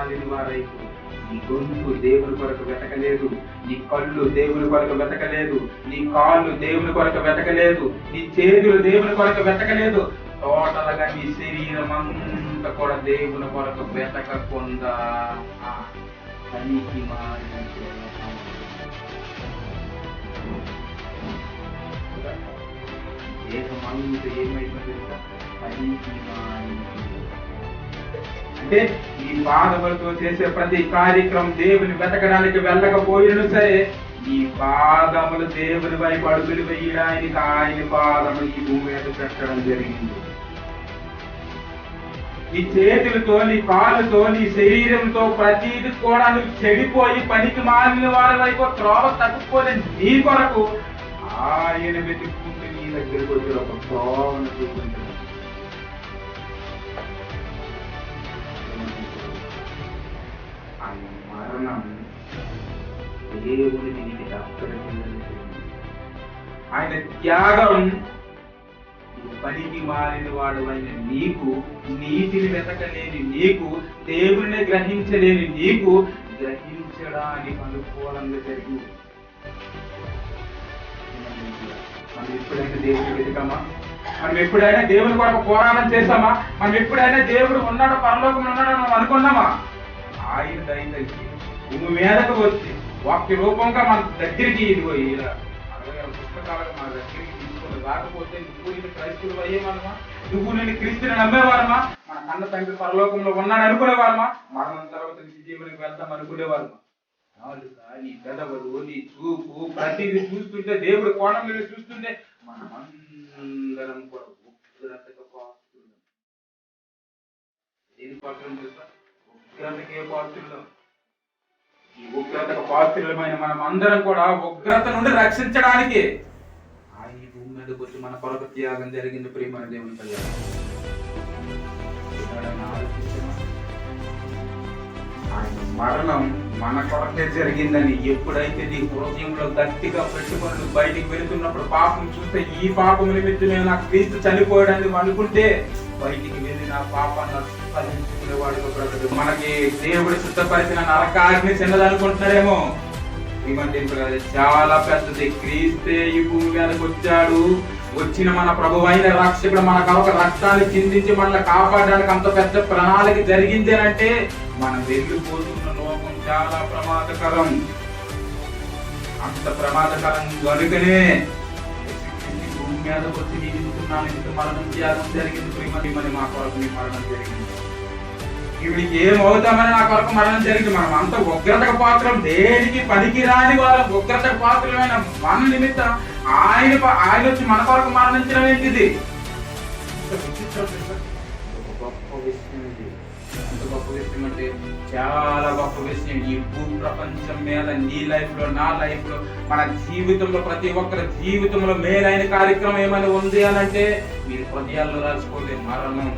మాలిన వారైపు. నీ గొంతు దేవుని కొరకు వెతకలేదు, నీ కళ్ళు దేవుని కొరకు వెతకలేదు, నీ కాళ్ళు దేవుని కొరకు వెతకలేదు, నీ చేతులు దేవుని కొరకు వెతకలేదు. టోటల్ గా నీ శరీరం అంతా కూడా దేవుని కొరకు వెతకకుండా పనికి మాలిన దేహం అంతా ఏమైపోయింది పనికి మాలిన. అంటే ఈ పాదములతో చేసే ప్రతి కార్యక్రమం దేవుని వెతకడానికి వెళ్ళకపోయినా సరే, ఈ పాదములు దేవుని వైపు అడుగులు వేయడానికి ఆయన పాదములు ఈ భూమి మీద పెట్టడం జరిగింది. నీ చేతులతో, నీ కాళ్ళతో, నీ శరీరంతో ప్రతిది కూడా నువ్వు చెడిపోయి పనికి మాలిన వారి వైపు త్రోవ తప్పుకోలే నీ కొరకు ఆయన వెతుక్కుంటూ నీ దగ్గరకు వచ్చి ఒక త్రోవను చూపించాడు. ఆయన మరణం దేవుని దీనికి ఆయన త్యాగం పనికి మారిన వాడు అయిన నీకు, నీతిని వెతకలేని నీకు, దేవుని గ్రహించలేని నీకు గ్రహించడానికి అనుకూలంగా జరిగింది. మనం ఎప్పుడైనా దేవుని వెతకమా? మనం ఎప్పుడైనా దేవుని కొరకు పోరాటం చేశామా? మనం ఎప్పుడైనా దేవుడు ఉన్నాడు, పరలోకం ఉన్నాడు మనం అనుకున్నామా? ఆయన దయచేసి భూమి మీదకు వచ్చి వాక్య రూపంగా మన దగ్గరికి ఇదిగో ఇలా 60 పుస్తకాలకు మన దగ్గరికి తీసుకొని రాకపోతే నువ్వు నేను క్రైస్తవులు అయ్యేవాళ్ళమా? నువ్వు నేను క్రీస్తుని నమ్మేవారమా? మన కన్న తండ్రి పరలోకంలో ఉన్నాడు అనుకునేవారమా? మరణం తర్వాత జీవనికి వెళ్తాం అనుకునేవారమా? నీ పెదవులు, నీ చూపు ప్రతిదీ చూస్తుంటే, దేవుడి కోణంలో చూస్తుంటే మనం అందరం కూడా ఉగ్రతకు పాత్రులం. ఏది పాత్రం చూస్తా? ఉగ్రతకే పాత్రులం. ఈ ఉగ్రతకు పాత్రులమైన మనం అందరం కూడా ఉగ్రత నుండి రక్షించడానికి ఆయన భూమి మీదకి వచ్చి మన కొరకు త్యాగం జరిగింది. ప్రియమైన దేవుని కళ్యాణం ఆయన మరణం మన కొరకే జరిగిందని ఎప్పుడైతే నీ హృదయంలో గట్టిగా పెట్టుకొని నువ్వు బయటికి వెళుతున్నప్పుడు పాపం చూస్తే ఈ పాపం నిమిత్తమే నాకు క్రీస్తు చనిపోయాడని అనుకుంటే బయటికి వెళ్ళి నా పాపాన్ని ఫలించుకునేవాడు బ్రదరు. మనకి దేవుడు సిద్ధపరిచిన నరకాగ్ని చిన్నదనుకుంటున్నారేమో. ఏమంటే చాలా పెద్దది. క్రీస్తే ఈ భూమి మీదకి వచ్చాడు. వచ్చిన మన ప్రభువైన రక్షకుడు మన కొరకు రక్తాన్ని చిందించి మనల్ని కాపాడడానికి అంత పెద్ద ప్రణాళిక జరిగింది అంటే మనం వెళ్ళిపోతున్న లోకం చాలా ప్రమాదకరం. అంత ప్రమాదకరం కనుకనే భూమి మీదకి వచ్చి నిలుస్తున్నాను. మరణం త్యాగం జరిగింది. ప్రేమని మా కొరకు మరణం జరిగింది. వీడికి ఏమవుతామని నా కొరకు మరణం జరిగింది. మనం అంత ఉగ్రతకు పాత్రం, దేనికి పనికి రాని వాళ్ళ ఉగ్రతకు పాత్రమైన మన నిమిత్తం ఆయన వచ్చి మన కొరకు మరణించడం ఏంటిది? గొప్ప విషయం ఇది. ఎంత గొప్ప విషయం అంటే చాలా గొప్ప విషయం. ఈ భూ ప్రపంచం మీద నీ లైఫ్ లో, నా లైఫ్ లో, మన జీవితంలో ప్రతి ఒక్కరి జీవితంలో మేలైన కార్యక్రమం ఏమైనా ఉంది అని అంటే మీరు హృదయాల్లో రాసుకోండి. మరణం